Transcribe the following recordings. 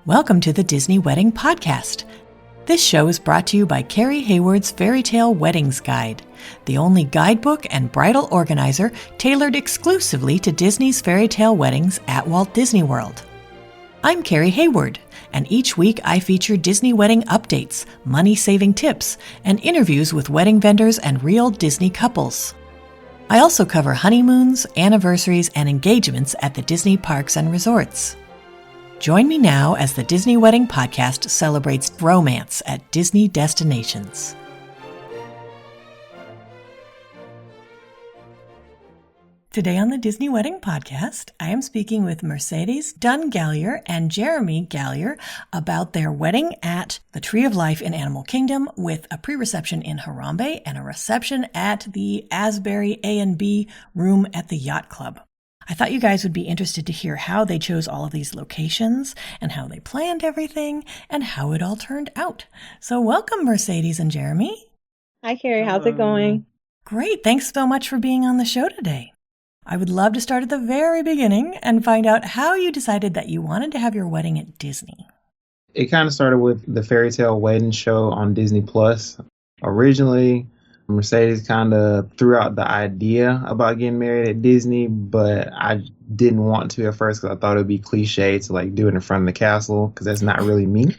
Welcome to the Disney Wedding Podcast. This show is brought to you by Carrie Hayward's Fairy Tale Weddings Guide, the only guidebook and bridal organizer tailored exclusively to Disney's fairy tale weddings at Walt Disney World. I'm Carrie Hayward, and each week I feature Disney wedding updates, money-saving tips, and interviews with wedding vendors and real Disney couples. I also cover honeymoons, anniversaries, and engagements at the Disney parks and resorts. Join me now as the Disney Wedding Podcast celebrates romance at Disney destinations. Today on the Disney Wedding Podcast, I am speaking with Mercedez Dunn-Gallier and Jereme Gallier about their wedding at the Tree of Life in Animal Kingdom, with a pre-reception in Harambe and a reception at the Asbury A and B room at the Yacht Club. I thought you guys would be interested to hear how they chose all of these locations and how they planned everything and how it all turned out. So welcome, Mercedez and Jereme. Hi, Carrie. How's it going? Great. Thanks so much for being on the show today. I would love to start at the very beginning and find out how you decided that you wanted to have your wedding at Disney. It kind of started with the Fairy Tale Wedding show on Disney Plus. Originally, Mercedez kind of threw out the idea about getting married at Disney, but I didn't want to at first because I thought it would be cliche to do it in front of the castle, because that's not really me.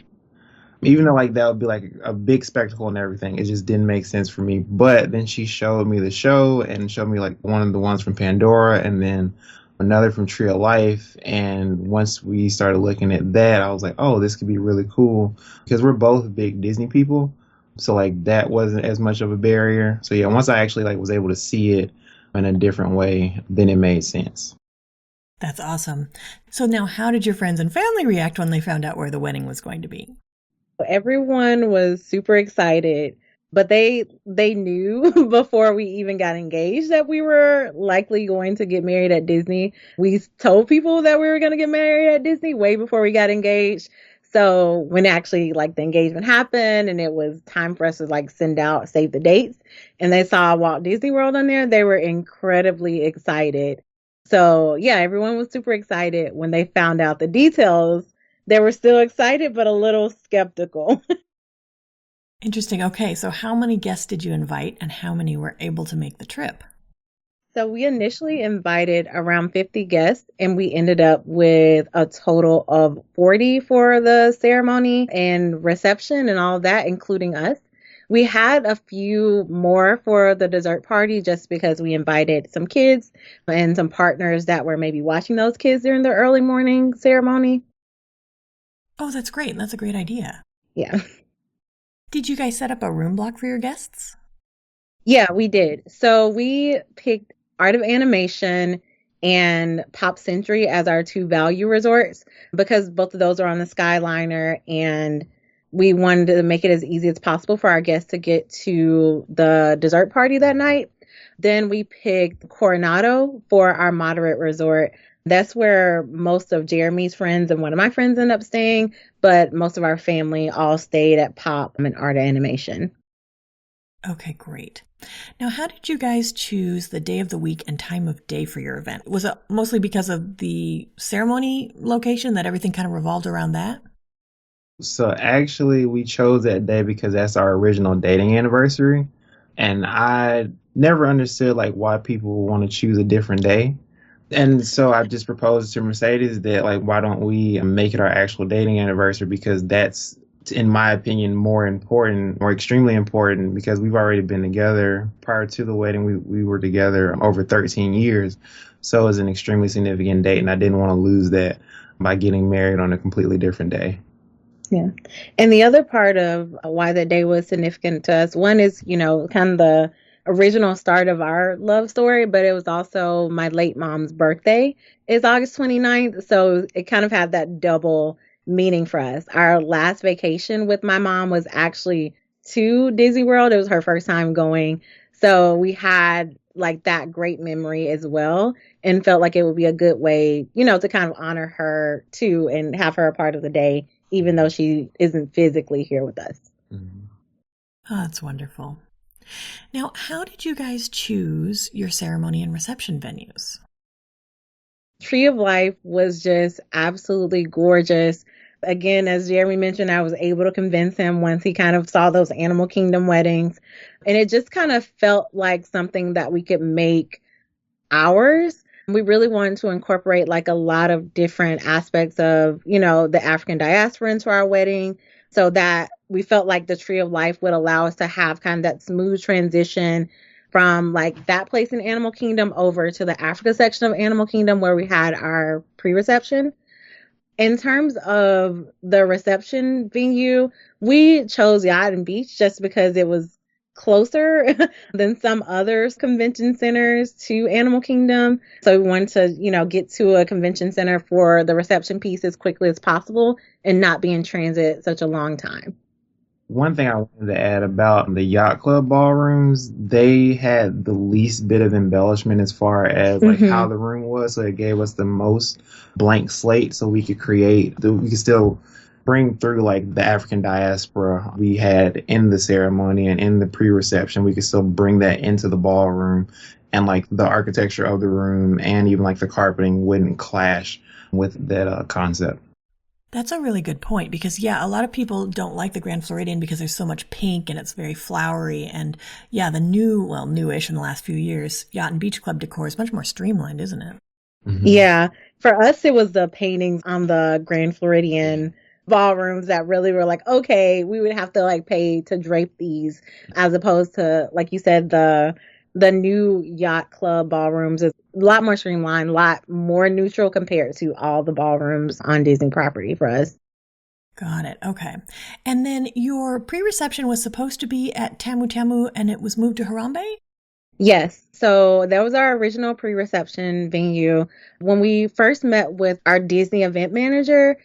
Even though that would be a big spectacle and everything, it just didn't make sense for me. But then she showed me the show and showed me one of the ones from Pandora and then another from Tree of Life. And once we started looking at that, I was like, oh, this could be really cool, because we're both big Disney people. So that wasn't as much of a barrier. So yeah, once I actually was able to see it in a different way, then it made sense. That's awesome. So now, how did your friends and family react when they found out where the wedding was going to be? Everyone was super excited, but they knew before we even got engaged that we were likely going to get married at Disney. We told people that we were going to get married at Disney way before we got engaged. So when actually the engagement happened and it was time for us to save the dates, and they saw Walt Disney World on there, they were incredibly excited. So yeah, everyone was super excited. When they found out the details, they were still excited, but a little skeptical. Interesting. Okay, so how many guests did you invite and how many were able to make the trip? So we initially invited around 50 guests, and we ended up with a total of 40 for the ceremony and reception and all of that, including us. We had a few more for the dessert party just because we invited some kids and some partners that were maybe watching those kids during the early morning ceremony. Oh, that's great. That's a great idea. Yeah. Did you guys set up a room block for your guests? Yeah, we did. So we picked Art of Animation and Pop Century as our two value resorts, because both of those are on the Skyliner, and we wanted to make it as easy as possible for our guests to get to the dessert party that night. Then we picked Coronado for our moderate resort. That's where most of Jereme's friends and one of my friends end up staying, but most of our family all stayed at Pop and Art of Animation. Okay, great. Now, how did you guys choose the day of the week and time of day for your event? Was it mostly because of the ceremony location, that everything kind of revolved around that? So actually, we chose that day because that's our original dating anniversary. And I never understood why people want to choose a different day. And so I just proposed to Mercedez that why don't we make it our actual dating anniversary, because that's, in my opinion, more important, or extremely important, because we've already been together. Prior to the wedding, we were together over 13 years. So it's an extremely significant date, and I didn't want to lose that by getting married on a completely different day. Yeah. And the other part of why that day was significant to us, one is, kind of the original start of our love story, but it was also my late mom's birthday is August 29th. So it kind of had that double meaning for us. Our last vacation with my mom was actually to Disney World. It was her first time going. So we had that great memory as well, and felt like it would be a good way, to kind of honor her too and have her a part of the day, even though she isn't physically here with us. Mm-hmm. Oh, that's wonderful. Now, how did you guys choose your ceremony and reception venues? Tree of Life was just absolutely gorgeous. Again, as Jeremy mentioned, I was able to convince him once he kind of saw those Animal Kingdom weddings. And it just kind of felt like something that we could make ours. We really wanted to incorporate like a lot of different aspects of, the African diaspora into our wedding so that we felt like the Tree of Life would allow us to have kind of that smooth transition from like that place in Animal Kingdom over to the Africa section of Animal Kingdom where we had our pre-reception. In terms of the reception venue, we chose Yacht and Beach just because it was closer than some others convention centers to Animal Kingdom. So we wanted to, get to a convention center for the reception piece as quickly as possible and not be in transit such a long time. One thing I wanted to add about the Yacht Club ballrooms, they had the least bit of embellishment as far as like how the room was. So it gave us the most blank slate so we could we could still bring through like the African diaspora we had in the ceremony and in the pre-reception. We could still bring that into the ballroom, and like the architecture of the room and even like the carpeting wouldn't clash with that concept. That's a really good point because, a lot of people don't like the Grand Floridian because there's so much pink and it's very flowery. And the newish in the last few years, Yacht and Beach Club decor is much more streamlined, isn't it? Mm-hmm. Yeah. For us, it was the paintings on the Grand Floridian ballrooms that really were like, okay, we would have to like pay to drape these as opposed to, like you said, the new Yacht Club ballrooms is a lot more streamlined, a lot more neutral compared to all the ballrooms on Disney property for us. Got it. Okay. And then your pre-reception was supposed to be at Tamu Tamu and it was moved to Harambe? Yes. So that was our original pre-reception venue. When we first met with our Disney event manager,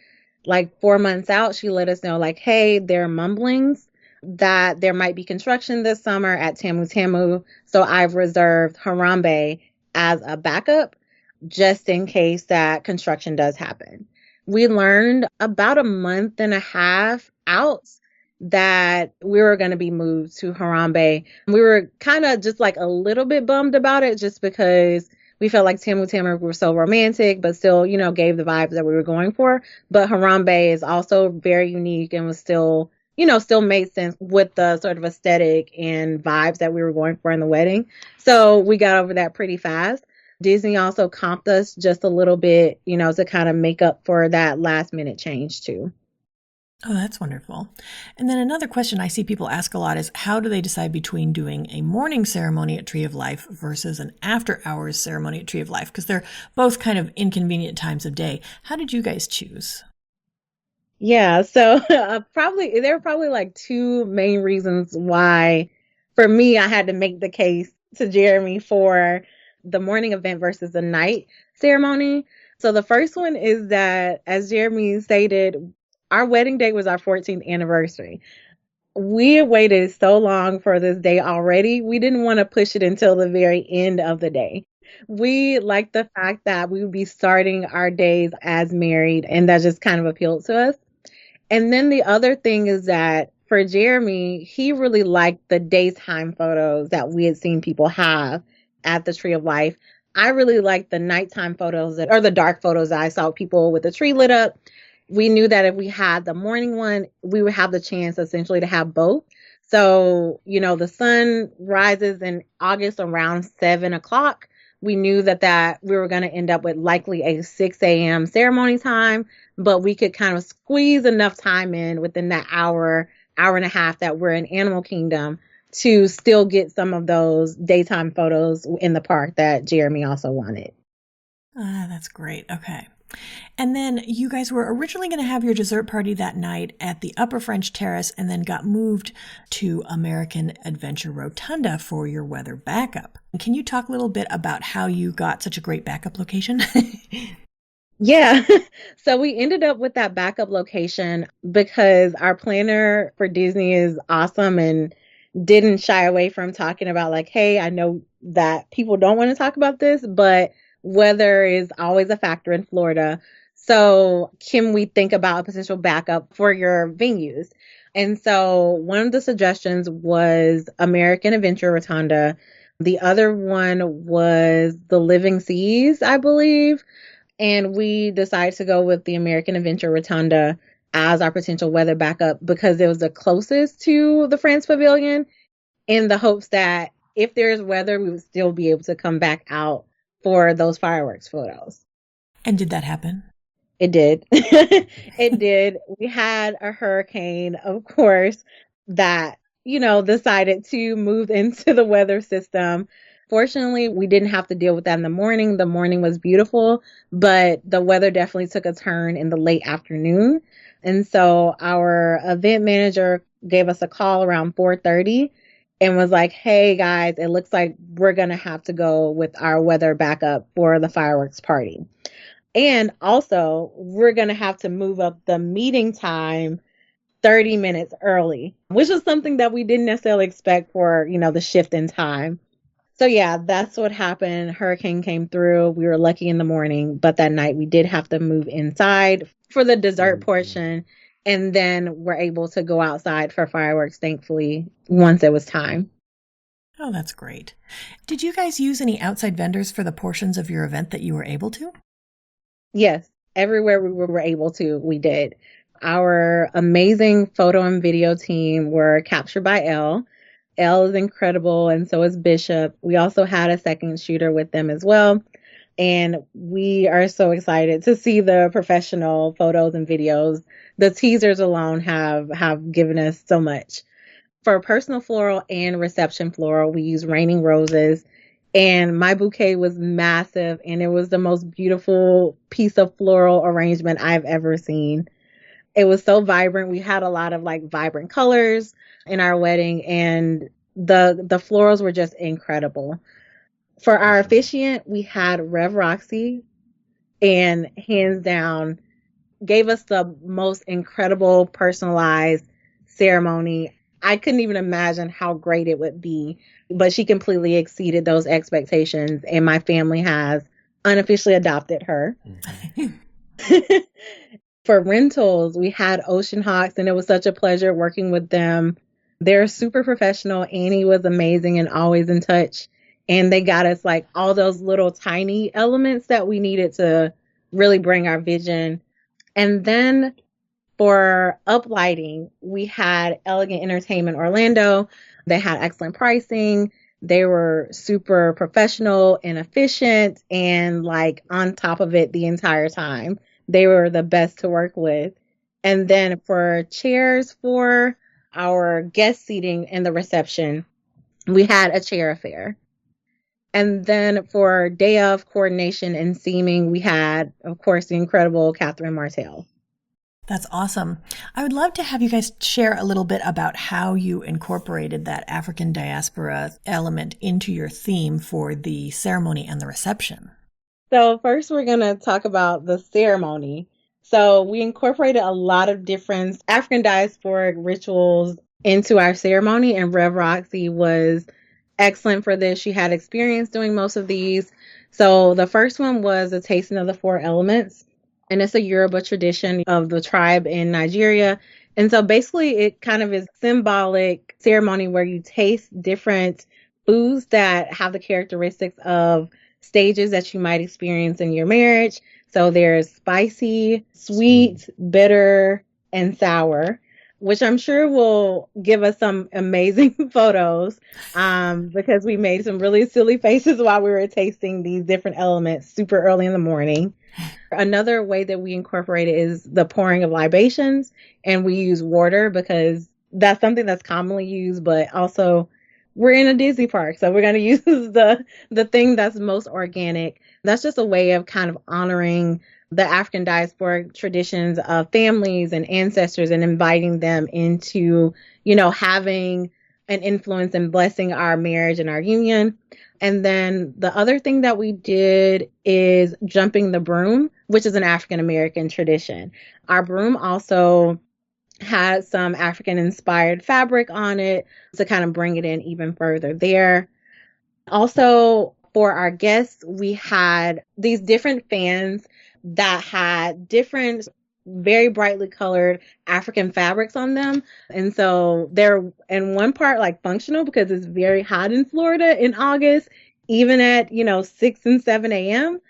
like 4 months out, she let us know like, hey, there are mumblings that there might be construction this summer at Tamu Tamu. So I've reserved Harambe as a backup just in case that construction does happen. We learned about a month and a half out that we were going to be moved to Harambe. We were kind of just like a little bit bummed about it just because we felt like Tamu Tamu were so romantic, but still, gave the vibes that we were going for. But Harambe is also very unique and was still made sense with the sort of aesthetic and vibes that we were going for in the wedding. So we got over that pretty fast. Disney also comped us just a little bit, to kind of make up for that last minute change too. Oh, that's wonderful. And then another question I see people ask a lot is how do they decide between doing a morning ceremony at Tree of Life versus an after hours ceremony at Tree of Life? Because they're both kind of inconvenient times of day. How did you guys choose? Yeah, so there were probably like two main reasons why, for me, I had to make the case to Jeremy for the morning event versus the night ceremony. So the first one is that, as Jeremy stated, our wedding date was our 14th anniversary. We had waited so long for this day already. We didn't want to push it until the very end of the day. We liked the fact that we would be starting our days as married, and that just kind of appealed to us. And then the other thing is that for Jeremy, he really liked the daytime photos that we had seen people have at the Tree of Life. I really liked the nighttime photos or the dark photos that I saw people with the tree lit up. We knew that if we had the morning one, we would have the chance essentially to have both. So, the sun rises in August around 7 o'clock. We knew that we were going to end up with likely a 6 a.m. ceremony time, but we could kind of squeeze enough time in within that hour and a half that we're in Animal Kingdom to still get some of those daytime photos in the park that Jeremy also wanted. That's great. Okay. And then you guys were originally going to have your dessert party that night at the Upper French Terrace and then got moved to American Adventure Rotunda for your weather backup. Can you talk a little bit about how you got such a great backup location? Yeah. So we ended up with that backup location because our planner for Disney is awesome and didn't shy away from talking about like, hey, I know that people don't want to talk about this, but weather is always a factor in Florida. So can we think about a potential backup for your venues? And so one of the suggestions was American Adventure Rotunda. The other one was the Living Seas, I believe. And we decided to go with the American Adventure Rotunda as our potential weather backup because it was the closest to the France Pavilion, in the hopes that if there's weather, we would still be able to come back out for those fireworks photos. And did that happen? It did. It did. We had a hurricane, of course, that, decided to move into the weather system. Fortunately, we didn't have to deal with that in the morning. The morning was beautiful, but the weather definitely took a turn in the late afternoon. And so our event manager gave us a call around 4:30 and was like, "Hey guys, it looks like we're going to have to go with our weather backup for the fireworks party. And also, we're going to have to move up the meeting time 30 minutes early," which was something that we didn't necessarily expect for, the shift in time. So yeah, that's what happened. Hurricane came through. We were lucky in the morning, but that night we did have to move inside for the dessert portion. And then we're able to go outside for fireworks, thankfully, once it was time. Oh, that's great. Did you guys use any outside vendors for the portions of your event that you were able to? Yes, everywhere we were able to, we did. Our amazing photo and video team were captured by Elle. Elle is incredible, and so is Bishop. We also had a second shooter with them as well. And we are so excited to see the professional photos and videos. The teasers alone have given us so much. For personal floral and reception floral, we use Raining Roses. And my bouquet was massive, and it was the most beautiful piece of floral arrangement I've ever seen. It was so vibrant. We had a lot of vibrant colors in our wedding, and the florals were just incredible. For our officiant, we had Rev Roxy, and hands down gave us the most incredible personalized ceremony. I couldn't even imagine how great it would be, but she completely exceeded those expectations, and my family has unofficially adopted her. For rentals, we had Ocean Hawks, and it was such a pleasure working with them. They're super professional. Annie was amazing and always in touch, and they got us all those little tiny elements that we needed to really bring our vision. And then for uplighting, we had Elegant Entertainment Orlando. They had excellent pricing. They were super professional and efficient and on top of it the entire time. They were the best to work with. And then for chairs for our guest seating in the reception, we had a chair affair. And then for day of coordination and seaming, we had, of course, the incredible Catherine Martell. That's awesome. I would love to have you guys share a little bit about how you incorporated that African diaspora element into your theme for the ceremony and the reception. So first, we're going to talk about the ceremony. So we incorporated a lot of different African diasporic rituals into our ceremony, and Rev Roxy was excellent for this. She had experience doing most of these. So the first one was a tasting of the four elements. And it's a Yoruba tradition of the tribe in Nigeria. And so basically it kind of is symbolic ceremony where you taste different foods that have the characteristics of stages that you might experience in your marriage. So there's spicy, sweet, bitter, and sour, which I'm sure will give us some amazing photos because we made some really silly faces while we were tasting these different elements super early in the morning. Another way that we incorporate it is the pouring of libations, and we use water because that's something that's commonly used, but also we're in a Disney park, so we're going to use the thing that's most organic. That's just a way of kind of honoring the African diasporic traditions of families and ancestors and inviting them into, having an influence and blessing our marriage and our union. And then the other thing that we did is jumping the broom, which is an African American tradition. Our broom also had some African inspired fabric on it to kind of bring it in even further there. Also, for our guests, we had these different fans that had different very brightly colored African fabrics on them. And so they're in one part functional because it's very hot in Florida in August, even at 6 and 7 a.m.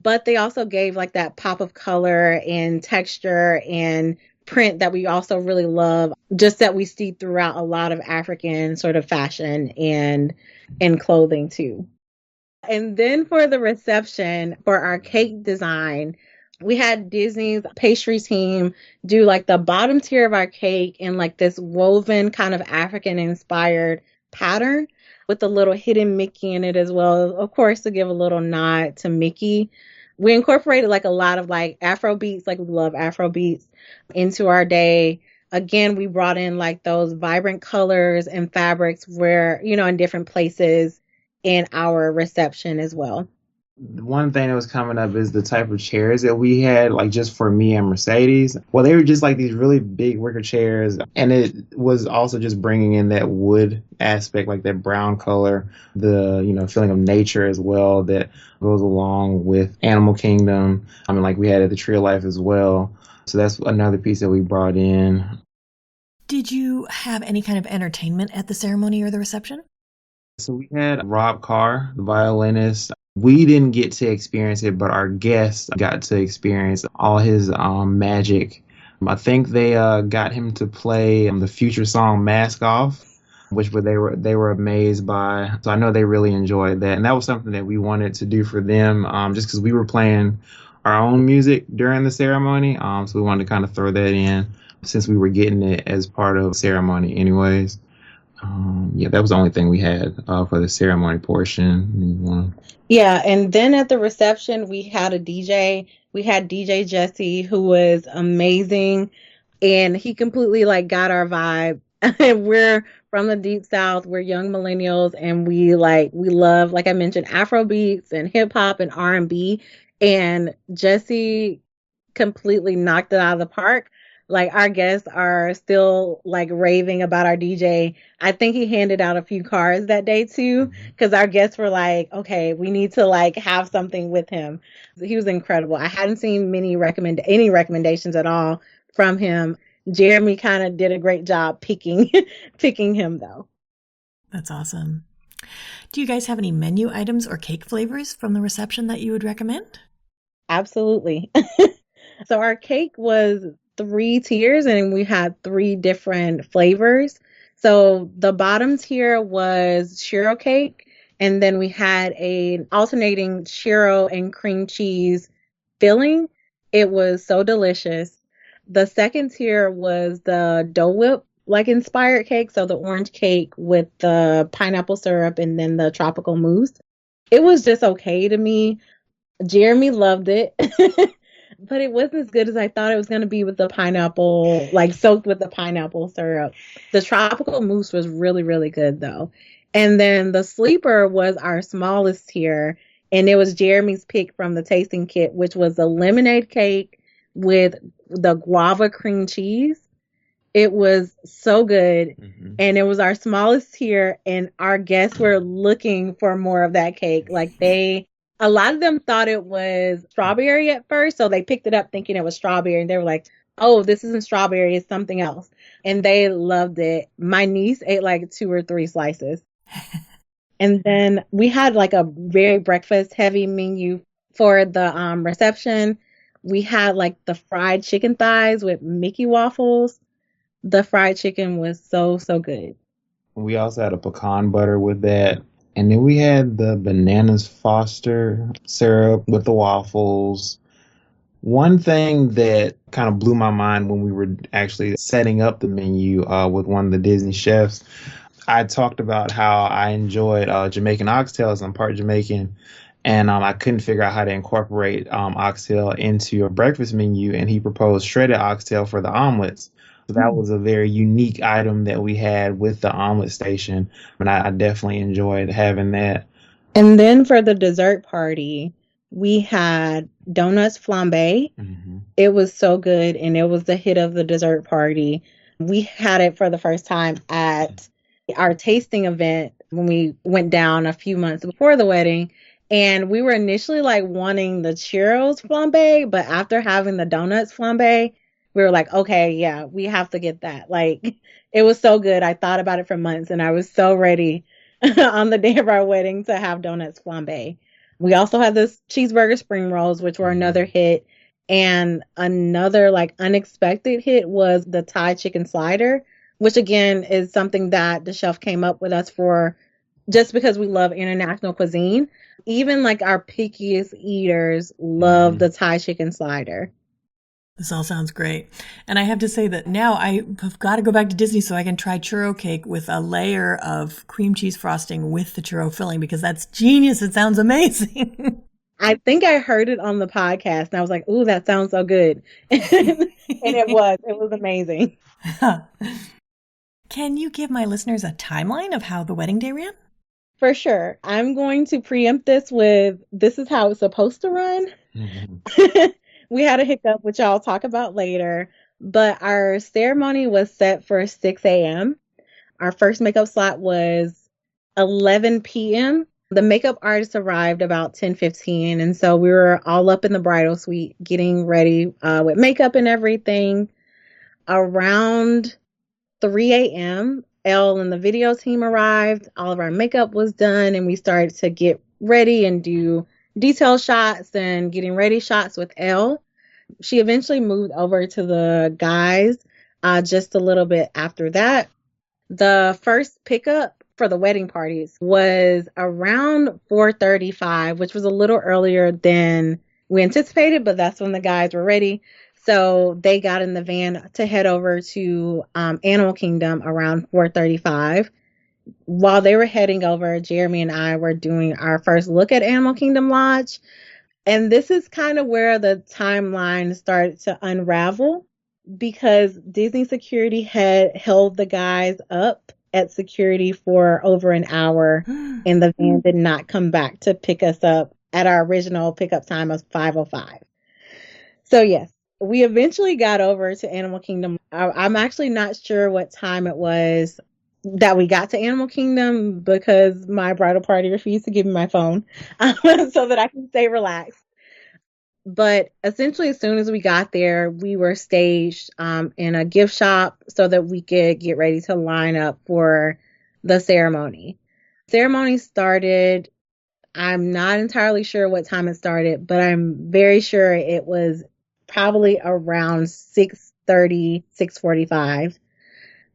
but they also gave like that pop of color and texture and print that we also really love, just that we see throughout a lot of African sort of fashion and clothing too. And then for the reception, for our cake design, we had Disney's pastry team do like the bottom tier of our cake in like this woven kind of African inspired pattern with a little hidden Mickey in it as well. Of course, to give a little nod to Mickey. We incorporated like a lot of like Afro beats, like we love Afro beats, into our day. Again, we brought in like those vibrant colors and fabrics where, in different places in our reception as well. One thing that was coming up is the type of chairs that we had, like just for me and Mercedes. Well, they were just like these really big wicker chairs. And it was also just bringing in that wood aspect, like that brown color, the, feeling of nature as well that goes along with Animal Kingdom. I mean, like we had at the Tree of Life as well. So that's another piece that we brought in. Did you have any kind of entertainment at the ceremony or the reception? So we had Rob Carr, the violinist. We didn't get to experience it, but our guests got to experience all his magic. I think they got him to play the Future song "Mask Off," which they were amazed by. So I know they really enjoyed that, and that was something that we wanted to do for them, just because we were playing our own music during the ceremony. So we wanted to kind of throw that in since we were getting it as part of the ceremony, anyways. That was the only thing we had for the ceremony portion. Yeah, and then at the reception, we had a DJ. We had DJ Jesse, who was amazing, and he completely like got our vibe. We're from the Deep South. We're young millennials, and we love, like I mentioned, Afro beats and hip hop and R&B. And Jesse completely knocked it out of the park. Like our guests are still like raving about our DJ. I think he handed out a few cards that day too, because our guests were like, okay, we need to like have something with him. He was incredible. I hadn't seen any recommendations at all from him. Jereme kind of did a great job picking him though. That's awesome. Do you guys have any menu items or cake flavors from the reception that you would recommend? Absolutely. So our cake was 3 tiers and we had 3 different flavors. So the bottom tier was churro cake, and then we had an alternating churro and cream cheese filling. It was so delicious. The second tier was the Dole Whip like inspired cake, so the orange cake with the pineapple syrup and then the tropical mousse. It was just okay to me. Jereme loved it. But it wasn't as good as I thought it was going to be with the pineapple, like soaked with the pineapple syrup. The tropical mousse was really, really good though. And then the sleeper was our smallest tier, and it was Jereme's pick from the tasting kit, which was the lemonade cake with the guava cream cheese. It was so good. And it was our smallest tier, and our guests were looking for more of that cake. Like a lot of them thought it was strawberry at first, so they picked it up thinking it was strawberry, and they were like, oh, this isn't strawberry, it's something else. And they loved it. My niece ate like 2 or 3 slices. And then we had like a very breakfast heavy menu for the reception. We had like the fried chicken thighs with Mickey waffles. The fried chicken was so, so good. We also had a pecan butter with that. And then we had the bananas Foster syrup with the waffles. One thing that kind of blew my mind when we were actually setting up the menu with one of the Disney chefs, I talked about how I enjoyed Jamaican oxtails. I'm part Jamaican, and I couldn't figure out how to incorporate oxtail into a breakfast menu, and he proposed shredded oxtail for the omelets. So that was a very unique item that we had with the omelet station, and I definitely enjoyed having that. And then for the dessert party, we had donuts flambe. It was so good, and it was the hit of the dessert party. We had it for the first time at our tasting event when we went down a few months before the wedding. And we were initially like wanting the churros flambe, but after having the donuts flambe, we were like, okay, yeah, we have to get that. Like, it was so good. I thought about it for months, and I was so ready on the day of our wedding to have donuts flambe. We also had this cheeseburger spring rolls, which were another hit. And another like unexpected hit was the Thai chicken slider, which again is something that the chef came up with us for just because we love international cuisine. Even like our pickiest eaters love the Thai chicken slider. This all sounds great. And I have to say that now I have got to go back to Disney so I can try churro cake with a layer of cream cheese frosting with the churro filling, because that's genius. It sounds amazing. I think I heard it on the podcast and I was like, ooh, that sounds so good. And it was amazing. Can you give my listeners a timeline of how the wedding day ran? For sure. I'm going to preempt this is how it's supposed to run. We had a hiccup, which I'll talk about later, but our ceremony was set for 6 a.m. Our first makeup slot was 11 p.m. The makeup artist arrived about 10:15, and so we were all up in the bridal suite getting ready with makeup and everything. Around 3 a.m., Elle and the video team arrived. All of our makeup was done, and we started to get ready and do detail shots and getting ready shots with Elle. She eventually moved over to the guys just a little bit after that. The first pickup for the wedding parties was around 4:35, which was a little earlier than we anticipated, but that's when the guys were ready. So they got in the van to head over to Animal Kingdom around 4:35. While they were heading over, Jereme and I were doing our first look at Animal Kingdom Lodge. And this is kind of where the timeline started to unravel, because Disney security had held the guys up at security for over an hour, and the van did not come back to pick us up at our original pickup time of 5:05. So yes, we eventually got over to Animal Kingdom. I'm actually not sure what time it was that we got to Animal Kingdom, because my bridal party refused to give me my phone so that I can stay relaxed. But essentially, as soon as we got there, we were staged in a gift shop so that we could get ready to line up for the ceremony. Ceremony started, I'm not entirely sure what time it started, but I'm very sure it was probably around 6:30, 6:45.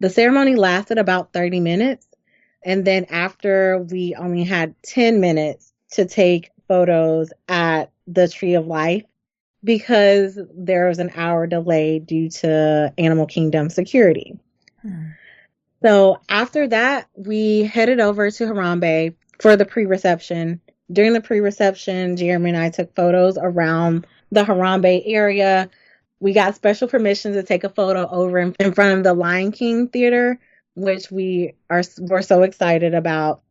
The ceremony lasted about 30 minutes. And then after, we only had 10 minutes to take photos at the Tree of Life, because there was an hour delay due to Animal Kingdom security. So after that, we headed over to Harambe for the pre-reception. During the pre-reception, Jereme and I took photos around the Harambe area. We got special permission to take a photo over in front of the Lion King Theater, which we're so excited about.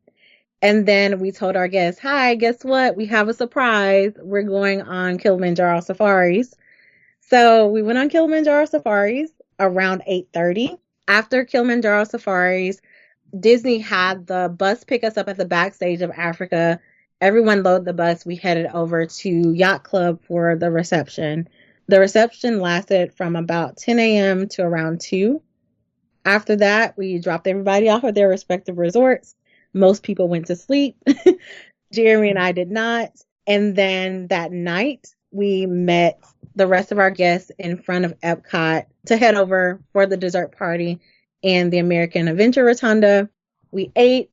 And then we told our guests, hi, guess what? We have a surprise. We're going on Kilimanjaro Safaris. So we went on Kilimanjaro Safaris around 8:30. After Kilimanjaro Safaris, Disney had the bus pick us up at the backstage of Africa. Everyone loaded the bus. We headed over to Yacht Club for the reception. The reception lasted from about 10 a.m. to around 2. After that, we dropped everybody off at their respective resorts. Most people went to sleep. Jereme and I did not. And then that night, we met the rest of our guests in front of EPCOT to head over for the dessert party and the American Adventure Rotunda. We ate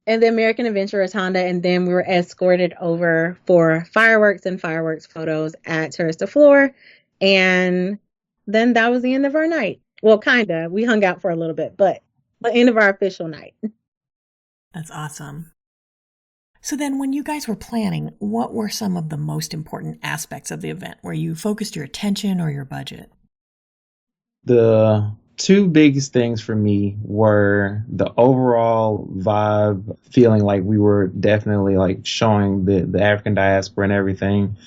in the American Adventure Rotunda, and then we were escorted over for fireworks and fireworks photos at Tourist de Fleur. And then that was the end of our night. Well, kind of. We hung out for a little bit, but the end of our official night. That's awesome. So then when you guys were planning, what were some of the most important aspects of the event where you focused your attention or your budget? The two biggest things for me were the overall vibe, feeling like we were definitely like showing the African diaspora and everything,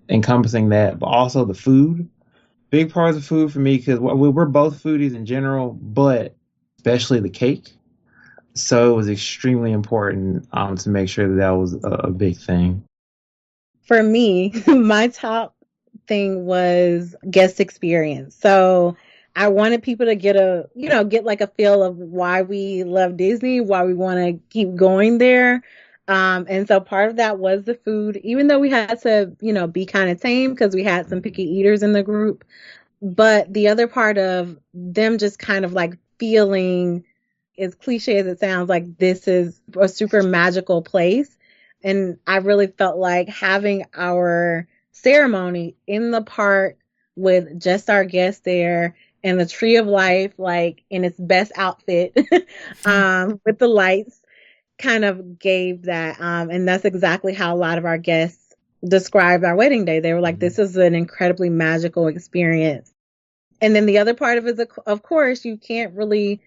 encompassing that, but also the food. Big parts of food for me, because we're both foodies in general, but especially the cake. So it was extremely important to make sure that was a big thing. For me, my top thing was guest experience. So I wanted people to get like a feel of why we love Disney, why we want to keep going there. And so part of that was the food, even though we had to, be kind of tame because we had some picky eaters in the group. But the other part of them just kind of like feeling, as cliche as it sounds, like this is a super magical place. And I really felt like having our ceremony in the park with just our guests there and the tree of life, like in its best outfit, with the lights kind of gave that. And that's exactly how a lot of our guests described our wedding day. They were like, this is an incredibly magical experience. And then the other part of it is, of course, you can't really,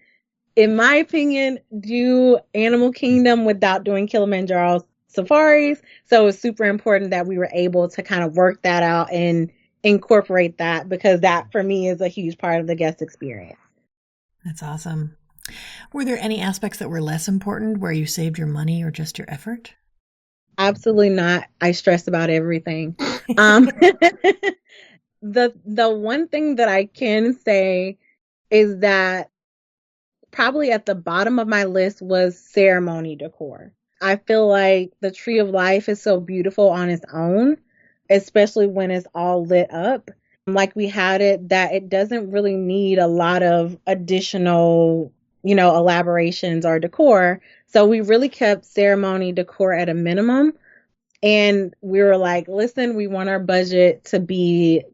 in my opinion, do Animal Kingdom without doing Kilimanjaro Safaris. So it's super important that we were able to kind of work that out and incorporate that, because that for me is a huge part of the guest experience. That's awesome. Were there any aspects that were less important where you saved your money or just your effort? Absolutely not. I stressed about everything. The one thing that I can say is that probably at the bottom of my list was ceremony decor. I feel like the Tree of Life is so beautiful on its own, especially when it's all lit up like we had it, that it doesn't really need a lot of additional, elaborations or decor. So we really kept ceremony decor at a minimum. And we were like, listen, we want our budget to be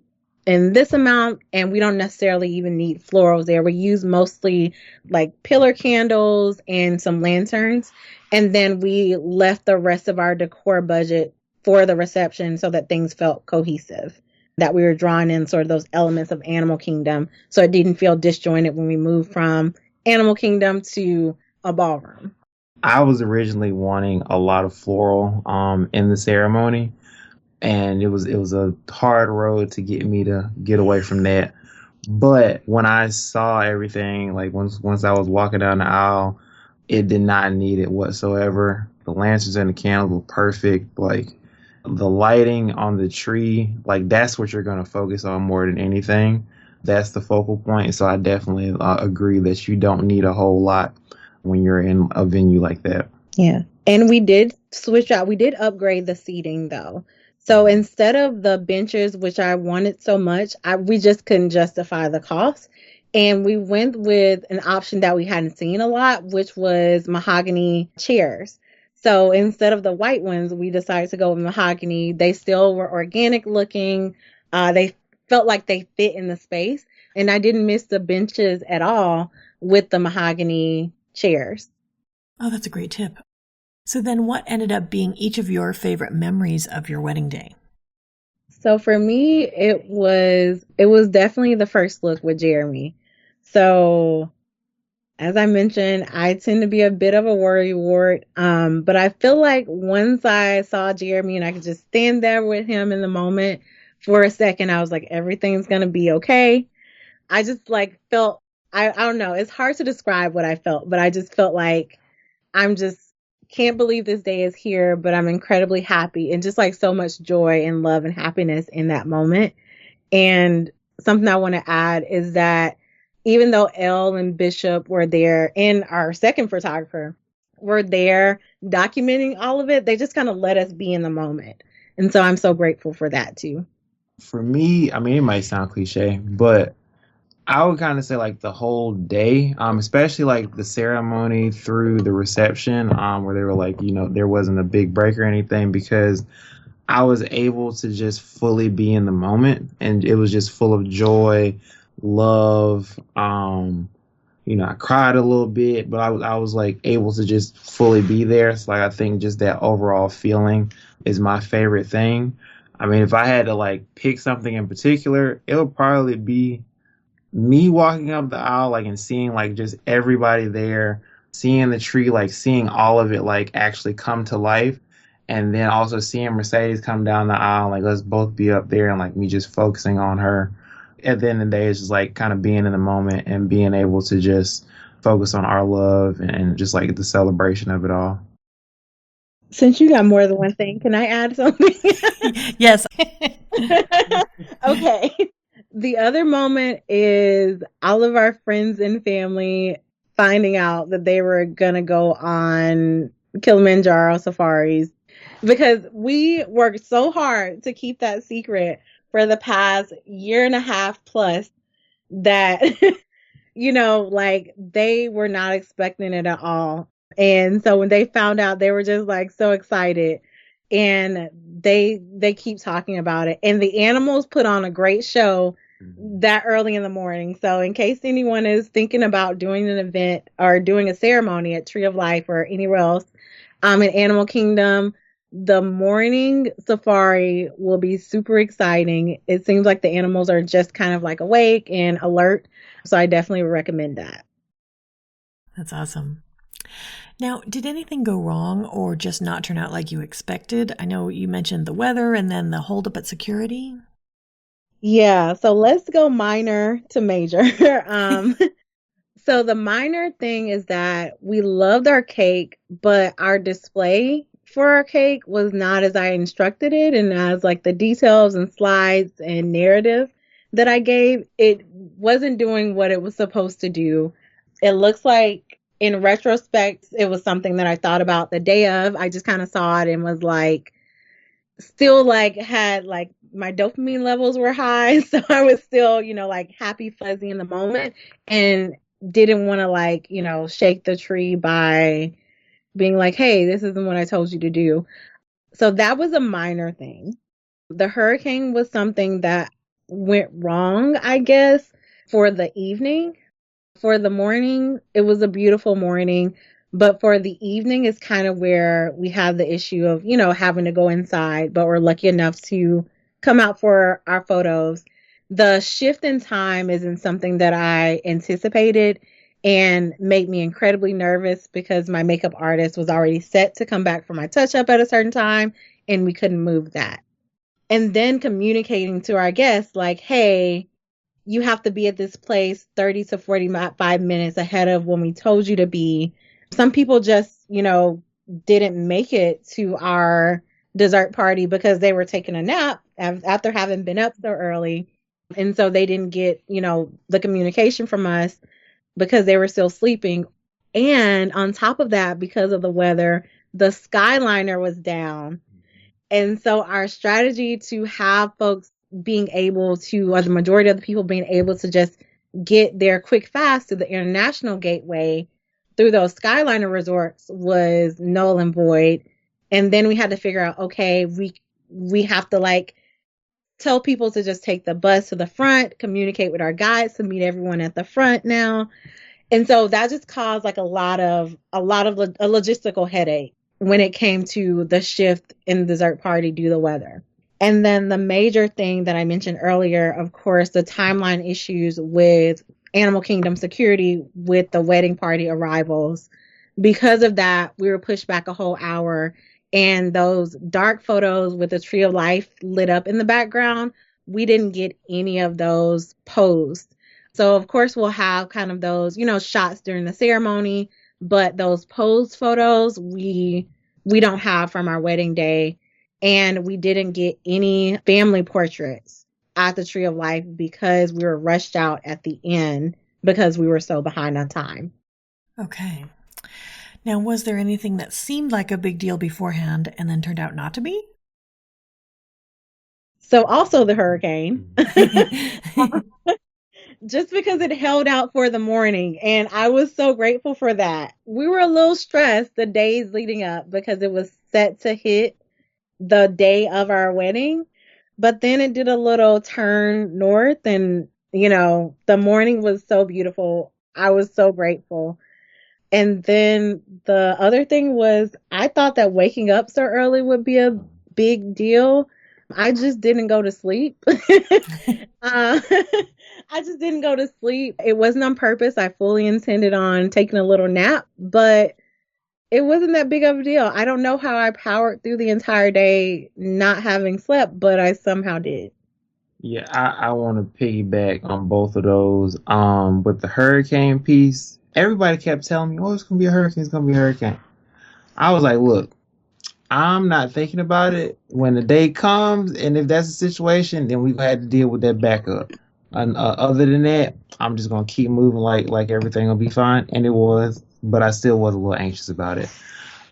in this amount, and we don't necessarily even need florals there. We use mostly like pillar candles and some lanterns. And then we left the rest of our decor budget for the reception so that things felt cohesive, that we were drawing in sort of those elements of Animal Kingdom. So it didn't feel disjointed when we moved from Animal Kingdom to a ballroom. I was originally wanting a lot of floral in the ceremony, and it was a hard road to get me to get away from that. But when I saw everything, like once I was walking down the aisle, it did not need it whatsoever. The lanterns and the candles were perfect. Like the lighting on the tree, like that's what you're going to focus on more than anything. That's the focal point. So I definitely agree that you don't need a whole lot when you're in a venue like that. Yeah. And we did switch out. We did upgrade the seating though. So instead of the benches, which I wanted so much, we just couldn't justify the cost. And we went with an option that we hadn't seen a lot, which was mahogany chairs. So instead of the white ones, we decided to go with mahogany. They still were organic looking. They felt like they fit in the space. And I didn't miss the benches at all with the mahogany chairs. Oh, that's a great tip. So then what ended up being each of your favorite memories of your wedding day? So for me, it was definitely the first look with Jereme. So as I mentioned, I tend to be a bit of a worrywart. But I feel like once I saw Jereme and I could just stand there with him in the moment for a second, I was like, everything's going to be okay. I just like felt, I don't know, it's hard to describe what I felt, but I just felt like can't believe this day is here, but I'm incredibly happy, and just like so much joy and love and happiness in that moment. And something I want to add is that even though Elle and Bishop were there and our second photographer were there documenting all of it, they just kind of let us be in the moment. And so I'm so grateful for that too. For me, I mean, it might sound cliche, but I would kind of say like the whole day, especially like the ceremony through the reception, where they were like, there wasn't a big break or anything, because I was able to just fully be in the moment, and it was just full of joy, love. I cried a little bit, but I was like able to just fully be there. So like I think just that overall feeling is my favorite thing. I mean, if I had to like pick something in particular, it would probably be me walking up the aisle, like, and seeing like just everybody there, seeing the tree, like seeing all of it like actually come to life, and then also seeing Mercedes come down the aisle, like let's both be up there, and like me just focusing on her. At the end of the day, it's just like kind of being in the moment and being able to just focus on our love and just like the celebration of it all. Since you got more than one thing, can I add something? Yes. Okay. The other moment is all of our friends and family finding out that they were going to go on Kilimanjaro Safaris, because we worked so hard to keep that secret for the past year and a half plus that, like they were not expecting it at all. And so when they found out, they were just like so excited. And they keep talking about it. And the animals put on a great show that early in the morning. So in case anyone is thinking about doing an event or doing a ceremony at Tree of Life or anywhere else, in Animal Kingdom, the morning safari will be super exciting. It seems like the animals are just kind of like awake and alert. So I definitely would recommend that. That's awesome. Now, did anything go wrong or just not turn out like you expected? I know you mentioned the weather and then the holdup at security. Yeah, so let's go minor to major. So the minor thing is that we loved our cake, but our display for our cake was not as I instructed it, and as like the details and slides and narrative that I gave, it wasn't doing what it was supposed to do. It looks like in retrospect, it was something that I thought about the day of. I just kind of saw it and was like, still like had like my dopamine levels were high. So I was still, like happy fuzzy in the moment and didn't want to like, shake the tree by being like, hey, this isn't what I told you to do. So that was a minor thing. The hurricane was something that went wrong, I guess, for the evening. For the morning, it was a beautiful morning. But for the evening is kind of where we have the issue of, having to go inside, but we're lucky enough to come out for our photos. The shift in time isn't something that I anticipated and made me incredibly nervous because my makeup artist was already set to come back for my touch up at a certain time and we couldn't move that. And then communicating to our guests like, hey, you have to be at this place 30 to 45 minutes ahead of when we told you to be. Some people just, didn't make it to our dessert party because they were taking a nap after having been up so early. And so they didn't get, the communication from us because they were still sleeping. And on top of that, because of the weather, the Skyliner was down. And so our strategy to have folks being able to, or the majority of the people being able to just get there quick, fast to the international gateway through those Skyliner resorts was null and void. And then we had to figure out, okay, we have to like tell people to just take the bus to the front, communicate with our guides to meet everyone at the front now. And so that just caused like a lot of a logistical headache when it came to the shift in the dessert party due to the weather. And then the major thing that I mentioned earlier, of course, the timeline issues with Animal Kingdom security with the wedding party arrivals. Because of that, we were pushed back a whole hour. And those dark photos with the Tree of Life lit up in the background, we didn't get any of those posed. So, of course, we'll have kind of those, shots during the ceremony. But those posed photos, we don't have from our wedding day. And we didn't get any family portraits at the Tree of Life because we were rushed out at the end because we were so behind on time. Okay. Now, was there anything that seemed like a big deal beforehand and then turned out not to be? So also the hurricane. Just because it held out for the morning. And I was so grateful for that. We were a little stressed the days leading up because it was set to hit the day of our wedding. But then it did a little turn north and, the morning was so beautiful. I was so grateful. And then the other thing was I thought that waking up so early would be a big deal. I just didn't go to sleep. I just didn't go to sleep. It wasn't on purpose. I fully intended on taking a little nap, but it wasn't that big of a deal. I don't know how I powered through the entire day not having slept, but I somehow did. Yeah, I want to piggyback on both of those. With the hurricane piece, everybody kept telling me, oh, it's going to be a hurricane, it's going to be a hurricane. I was like, look, I'm not thinking about it. When the day comes, and if that's the situation, then we've had to deal with that backup. And other than that, I'm just going to keep moving like everything will be fine. And it was, but I still was a little anxious about it.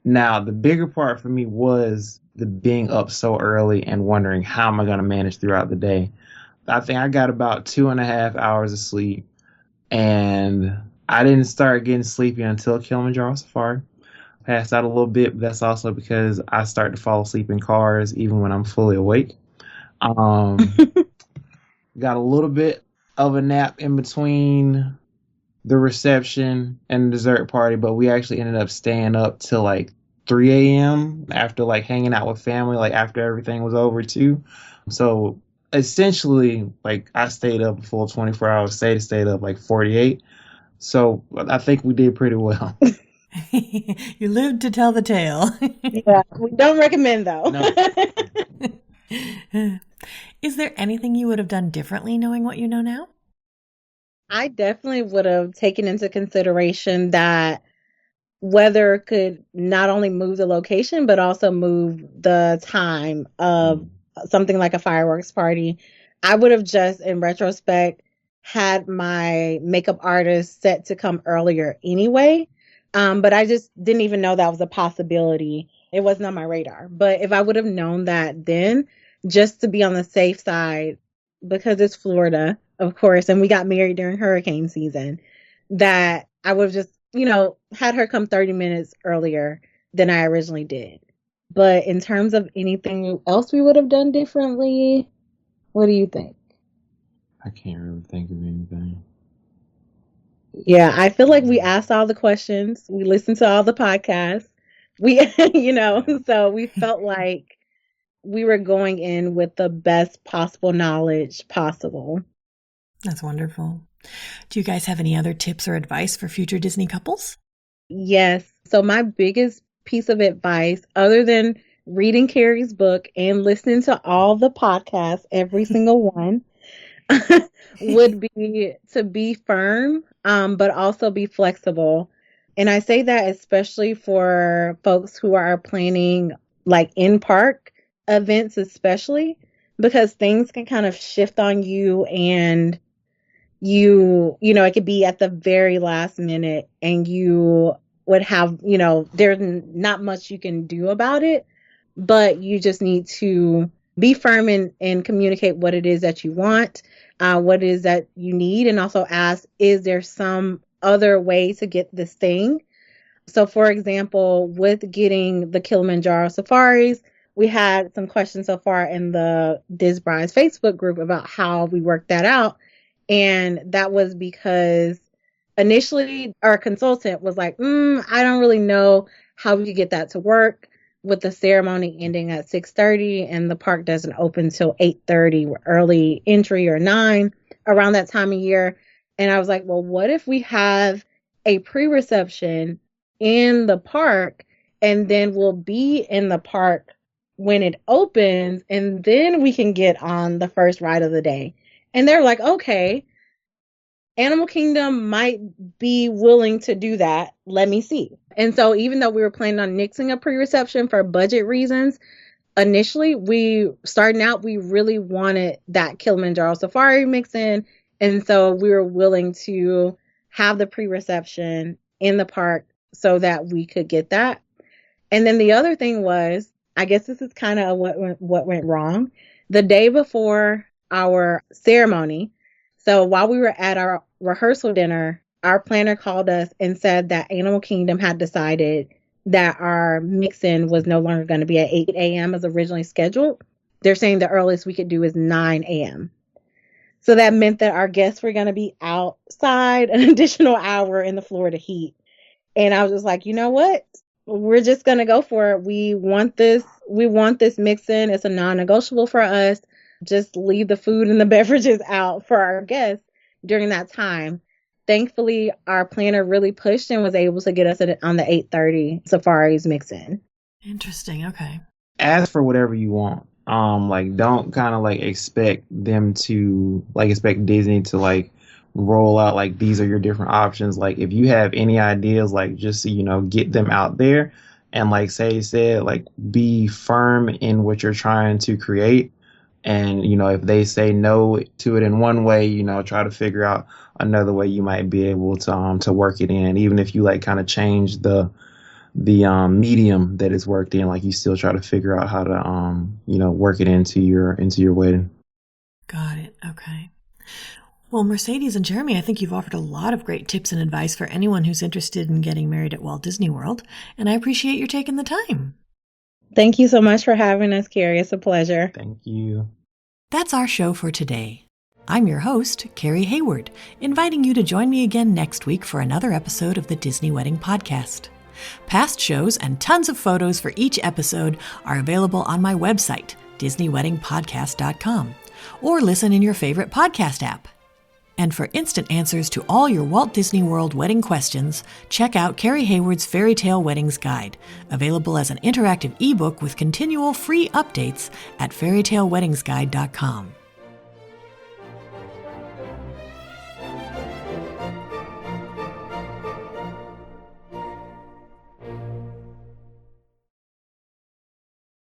Now, the bigger part for me was the being up so early and wondering how am I going to manage throughout the day. I think I got about 2.5 hours of sleep, and I didn't start getting sleepy until Kilimanjaro Safari. Passed out a little bit, but that's also because I start to fall asleep in cars even when I'm fully awake. Um, got a little bit of a nap in between the reception and the dessert party, but we actually ended up staying up till like 3 a.m. after like hanging out with family, like after everything was over too. So essentially, like I stayed up a full 24 hours, stayed up like 48. So I think we did pretty well. You lived to tell the tale. Yeah, we don't recommend though. No. Is there anything you would have done differently knowing what you know now? I definitely would have taken into consideration that weather could not only move the location, but also move the time of something like a fireworks party. I would have just, in retrospect, had my makeup artist set to come earlier anyway. But I just didn't even know that was a possibility. It wasn't on my radar. But if I would have known that then, just to be on the safe side, because it's Florida, of course, and we got married during hurricane season, that I would have just, had her come 30 minutes earlier than I originally did. But in terms of anything else we would have done differently, what do you think? I can't really think of anything. Yeah, I feel like we asked all the questions. We listened to all the podcasts. We, so we felt like we were going in with the best possible knowledge possible. That's wonderful. Do you guys have any other tips or advice for future Disney couples? Yes. So my biggest piece of advice, other than reading Carrie's book and listening to all the podcasts, every single one, would be to be firm, but also be flexible. And I say that especially for folks who are planning like in park events, especially because things can kind of shift on you, and it could be at the very last minute, and you would have, there's not much you can do about it, but you just need to be firm and communicate what it is that you want, what it is that you need, and also ask, is there some other way to get this thing? So, for example, with getting the Kilimanjaro Safaris, we had some questions so far in the Diz Brides Facebook group about how we worked that out. And that was because initially our consultant was like, I don't really know how we could get that to work with the ceremony ending at 6:30 and the park doesn't open till 8:30, early entry, or 9 around that time of year. And I was like, well, what if we have a pre-reception in the park, and then we'll be in the park when it opens, and then we can get on the first ride of the day. And they're like, okay, Animal Kingdom might be willing to do that. Let me see. And so even though we were planning on nixing a pre-reception for budget reasons, initially we really wanted that Kilimanjaro Safari mix in. And so we were willing to have the pre-reception in the park so that we could get that. And then the other thing was, I guess this is kind of what went wrong. The day before our ceremony, so while we were at our rehearsal dinner, our planner called us and said that Animal Kingdom had decided that our mix-in was no longer going to be at 8 a.m. as originally scheduled. They're saying the earliest we could do is 9 a.m. So that meant that our guests were going to be outside an additional hour in the Florida heat. And I was just like, you know what? We're just going to go for it. We want this mix-in. It's a non-negotiable for us. Just leave the food and the beverages out for our guests during that time. Thankfully, our planner really pushed and was able to get us on the 8:30 Safaris mix-in. Interesting. Okay. Ask for whatever you want. Don't kind of expect them to expect Disney to roll out these are your different options. If you have any ideas, just get them out there, and Sadie said, be firm in what you're trying to create. And if they say no to it in one way, try to figure out another way you might be able to work it in, even if you kind of change the medium that it's worked in. Like, you still try to figure out how to work it into your wedding. Got it. Okay. Well, Mercedes and Jereme, I think you've offered a lot of great tips and advice for anyone who's interested in getting married at Walt Disney World, and I appreciate your taking the time. Thank you so much for having us, Carrie. It's a pleasure. Thank you. That's our show for today. I'm your host, Carrie Hayward, inviting you to join me again next week for another episode of the Disney Wedding Podcast. Past shows and tons of photos for each episode are available on my website, DisneyWeddingPodcast.com, or listen in your favorite podcast app. And for instant answers to all your Walt Disney World wedding questions, check out Carrie Hayward's Fairy Tale Weddings Guide, available as an interactive ebook with continual free updates at fairytaleweddingsguide.com.